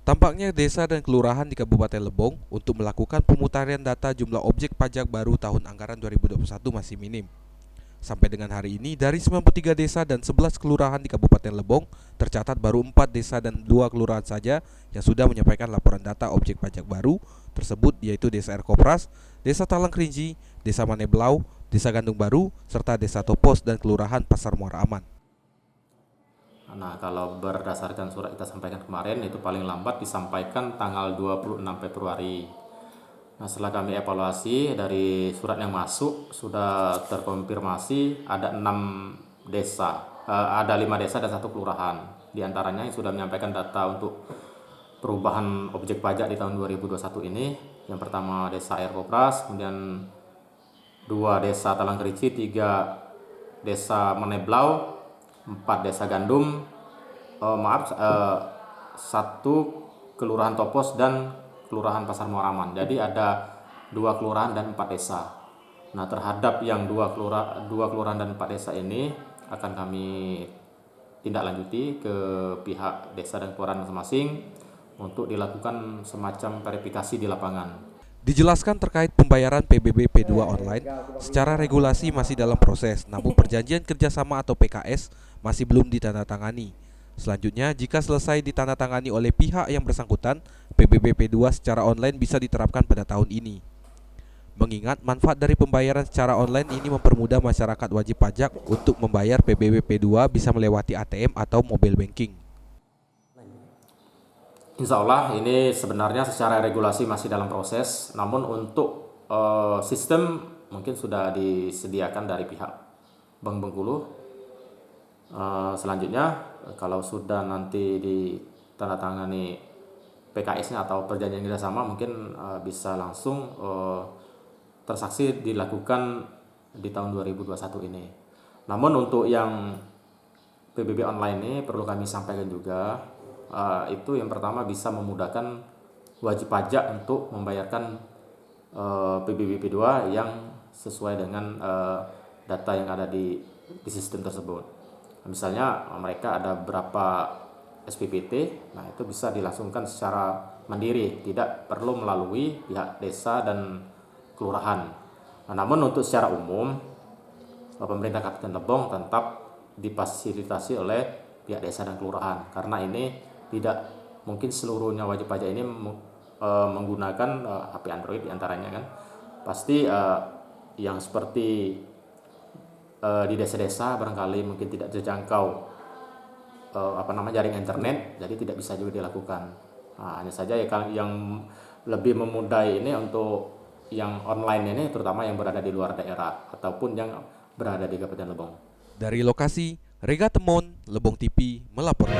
Tampaknya desa dan kelurahan di Kabupaten Lebong untuk melakukan pemutarian data jumlah objek pajak baru tahun anggaran 2021 masih minim. Sampai dengan hari ini, dari 93 desa dan 11 kelurahan di Kabupaten Lebong, tercatat baru 4 desa dan 2 kelurahan saja yang sudah menyampaikan laporan data objek pajak baru tersebut, yaitu Desa Erkopras, Desa Talang Kerinci, Desa Maneblau, Desa Gandung Baru, serta Desa Topos dan Kelurahan Pasar Muara Aman. Nah, kalau berdasarkan surat kita sampaikan kemarin, itu paling lambat disampaikan tanggal 26 Februari. Nah, setelah kami evaluasi dari surat yang masuk, sudah terkonfirmasi ada 6 desa, ada 5 desa dan 1 kelurahan. Di antaranya yang sudah menyampaikan data untuk perubahan objek pajak di tahun 2021 ini. Yang pertama Desa Erkopras, kemudian 2 Desa Talang Kerinci, 3 Desa Maneblau, 4 Desa Gandum, 1 Kelurahan Topos dan Kelurahan Pasar Muara Aman. Jadi ada 2 kelurahan dan 4 desa. Nah, terhadap yang 2 kelurahan dan 4 desa ini akan kami tindak lanjuti ke pihak desa dan kelurahan masing-masing untuk dilakukan semacam verifikasi di lapangan. Dijelaskan terkait pembayaran PBB P2 online, secara regulasi masih dalam proses, namun perjanjian kerjasama atau PKS masih belum ditandatangani. Selanjutnya, jika selesai ditandatangani oleh pihak yang bersangkutan, PBB P2 secara online bisa diterapkan pada tahun ini. Mengingat manfaat dari pembayaran secara online ini mempermudah masyarakat wajib pajak untuk membayar PBB P2 bisa melewati ATM atau mobile banking. Insya Allah ini sebenarnya secara regulasi masih dalam proses, namun untuk sistem mungkin sudah disediakan dari pihak Bank Bengkulu. Selanjutnya kalau sudah nanti ditandatangani PKS-nya atau perjanjian kerjasama, mungkin bisa langsung transaksi dilakukan di tahun 2021 ini. Namun untuk yang PBB online ini perlu kami sampaikan juga, itu yang pertama bisa memudahkan wajib pajak untuk membayarkan PBB P2 yang sesuai dengan data yang ada di sistem tersebut. Misalnya mereka ada berapa SPPT, nah itu bisa dilangsungkan secara mandiri, tidak perlu melalui pihak desa dan kelurahan. Nah, namun untuk secara umum, pemerintah Kabupaten Lebong tetap difasilitasi oleh pihak desa dan kelurahan, karena ini tidak mungkin seluruhnya wajib pajak ini menggunakan HP Android diantaranya kan. Pasti yang seperti di desa-desa barangkali mungkin tidak terjangkau jaring internet, jadi tidak bisa juga dilakukan. Nah, hanya saja yang lebih memudahkan ini untuk yang online ini, terutama yang berada di luar daerah ataupun yang berada di Kabupaten Lebong. Dari lokasi, Rega Temon, Lebong TV melaporkan.